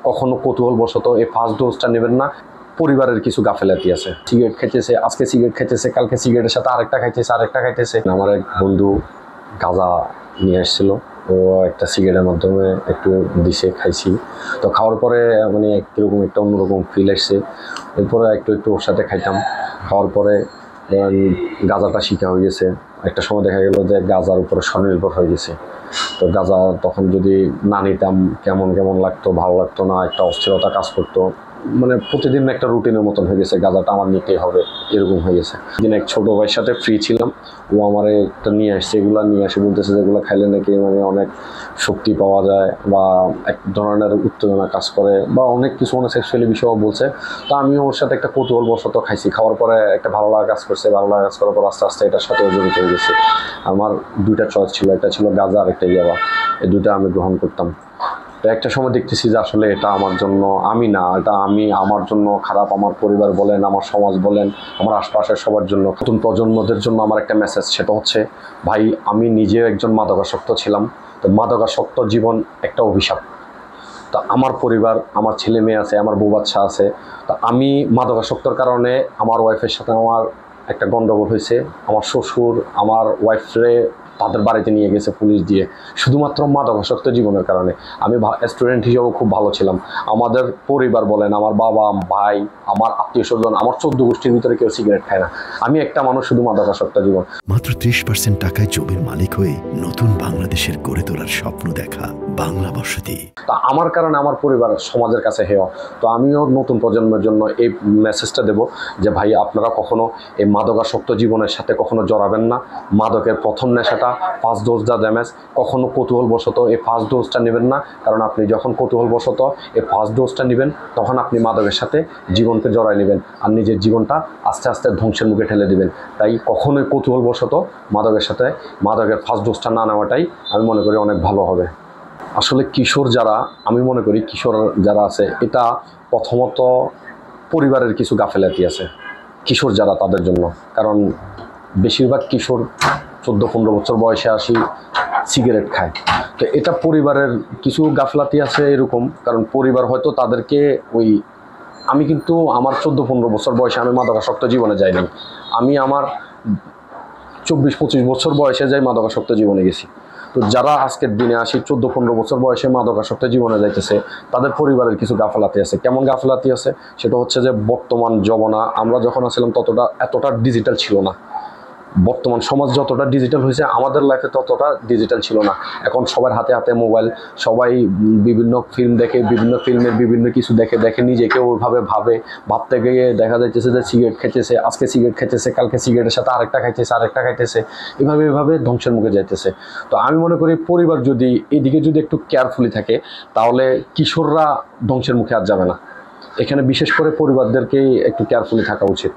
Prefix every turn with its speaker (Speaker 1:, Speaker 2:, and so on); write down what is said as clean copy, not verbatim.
Speaker 1: কখনো কৌতূহলবশত এই ফার্স্ট ডোজটা নেবেন না। পরিবারের কিছু গাফেলাতি আছে। সিগারেট খাইতেছে, আজকে সিগারেট খাইতেছে, কালকে সিগারেটের সাথে আরেকটা খাইতেছে। আমার এক বন্ধু গাঁজা নিয়ে আসছিল, ও একটা সিগারেটের মাধ্যমে একটু দিছে, খাইছি। তো খাওয়ার পরে মানে কীরকম একটা অন্যরকম ফিল আসছে। এরপরে একটু ওর সাথে খাইতাম। খাওয়ার পরে গাঁজাটা শিখা হয়ে গেছে। একটা সময় দেখা গেল যে গাঁজার উপরে স্বনির্ভর হয়ে গেছে। তো গাঁজা তখন যদি না নিতাম কেমন লাগতো, ভালো লাগতো না, একটা অস্থিরতা কাজ করতো। মানে প্রতিদিন একটা রুটিনের মতন হয়ে গেছে, গাঁজাটা আমার নিতেই হবে, এরকম হয়ে গেছে। দিন এক ছোটো ভাইয়ের সাথে ফ্রি ছিলাম, ও আমার একটা নিয়ে আসছে, এগুলো নিয়ে আসে বলতেছে যেগুলো খাইলে নাকি মানে অনেক শক্তি পাওয়া যায় বা এক ধরনের উত্তেজনা কাজ করে বা অনেক কিছু অনেক সেক্সুয়ালি বিষয়ও বলছে। তো আমি ওর সাথে একটা কৌতূহলবশত খাইছি। খাওয়ার পরে একটা ভালো লাগা কাজ করছে। ভালো লাগা কাজ করার পর আস্তে আস্তে এটার সাথেও জড়িত হয়ে গেছে। আমার দুইটা চয়েস ছিল, একটা ছিল গাঁজা আর একটা ইয়াবা। এই দুইটা আমি গ্রহণ করতাম। তো একটা সময় দেখতেছি যে আসলে এটা আমার জন্য আমি না, এটা আমার জন্য খারাপ। আমার পরিবার বলেন, আমার সমাজ বলেন, আমার আশপাশের সবার জন্য, নতুন প্রজন্মদের জন্য আমার একটা মেসেজ, সেটা হচ্ছে ভাই আমি নিজেও একজন মাদকাসক্ত ছিলাম। তো মাদকাসক্ত জীবন একটা অভিশাপ। তো আমার পরিবার, আমার ছেলে মেয়ে আছে, আমার বউ বাচ্চা আছে। তো আমি মাদকাসক্তর কারণে আমার ওয়াইফের সাথে আমার একটা গন্ডগোল হয়েছে। আমার শ্বশুর আমার ওয়াইফরে তাদের বাড়িতে নিয়ে গেছে পুলিশ দিয়ে, শুধুমাত্র মাদকাসক্ত জীবনের কারণে। আমি স্টুডেন্ট হিসেবেও খুব ভালো ছিলাম। আমাদের পরিবার বলেন, আমার বাবা, ভাই, আমার আত্মীয় স্বজন, আমার 14 গোষ্ঠীর ভিতরে কেউ সিগারেট খায় না। আমি একটা মানুষ শুধু মাদকাসক্ত জীবন।
Speaker 2: মাত্র 30% টাকায় জমির মালিক হয়ে নতুন বাংলাদেশের গড়ে তোলার স্বপ্ন দেখা বাংলা বসতি।
Speaker 1: তা আমার কারণে আমার পরিবার সমাজের কাছে হেয়। তো আমিও নতুন প্রজন্মের জন্য এই মেসেজটা দেব যে ভাই আপনারা কখনো এই মাদকাসক্ত জীবনের সাথে কখনো জড়াবেন না। মাদকের প্রথম নেশাটা ফার্স্ট ডোজ দা ড্যামেজ। কখনো কৌতূহলবশত এই ফার্স্ট ডোজটা নেবেন না, কারণ আপনি যখন কৌতূহলবশত এই ফার্স্ট ডোজটা নেবেন তখন আপনি মাদকের সাথে জীবনকে জড়াই নেবেন আর নিজের জীবনটা আস্তে আস্তে ধ্বংসের মুখে ঠেলে দিবেন। তাই কখনোই কৌতূহলবশত মাদকের ফার্স্ট ডোজটা না নেওয়াটাই আমি মনে করি অনেক ভালো হবে। আসলে কিশোর যারা, আমি মনে করি কিশোর যারা আছে, এটা প্রথমত পরিবারের কিছু গাফেলাতি আছে কিশোর যারা, তাদের জন্য। কারণ বেশিরভাগ কিশোর 14-15 বছর বয়সে আসি সিগারেট খায়। তো এটা পরিবারের কিছু গাফলাতি আছে এরকম। কারণ পরিবার হয়তো তাদেরকে আমি কিন্তু আমার 14-15 বছর বয়সে আমি মাদকাসক্ত জীবনে যাইনি। আমি আমার 24-25 বছর বয়সে যাই মাদকাসক্ত জীবনে গেছি। তো যারা আজকের দিনে 14-15 বছর বয়সে মাদকাসক্ত জীবনে যাইতেছে, তাদের পরিবারের কিছু গাফলাতি আছে। কেমন গাফলাতি আছে? সেটা হচ্ছে যে বর্তমান জমানা, আমরা যখন আসলাম এতটা ডিজিটাল ছিল না। বর্তমান সমাজ যতটা ডিজিটাল হয়েছে, আমাদের লাইফে ততটা ডিজিটাল ছিল না। এখন সবার হাতে হাতে মোবাইল, সবাই বিভিন্ন ফিল্ম দেখে, বিভিন্ন ফিল্মের বিভিন্ন কিছু দেখে নিজেকে ওইভাবে ভাবতে গিয়ে দেখা যাইতেছে যে সিগারেট খাইতেছে, আজকে সিগারেট খাইতেছে, কালকে সিগারেটের সাথে আরেকটা খাইতেছে। এভাবে ধ্বংসের মুখে যাইতেছে। তো আমি মনে করি পরিবার যদি এদিকে যদি একটু কেয়ারফুলি থাকে, তাহলে কিশোররা ধ্বংসের মুখে আর যাবে না। এখানে বিশেষ করে পরিবারদেরকেই একটু কেয়ারফুলি থাকা উচিত।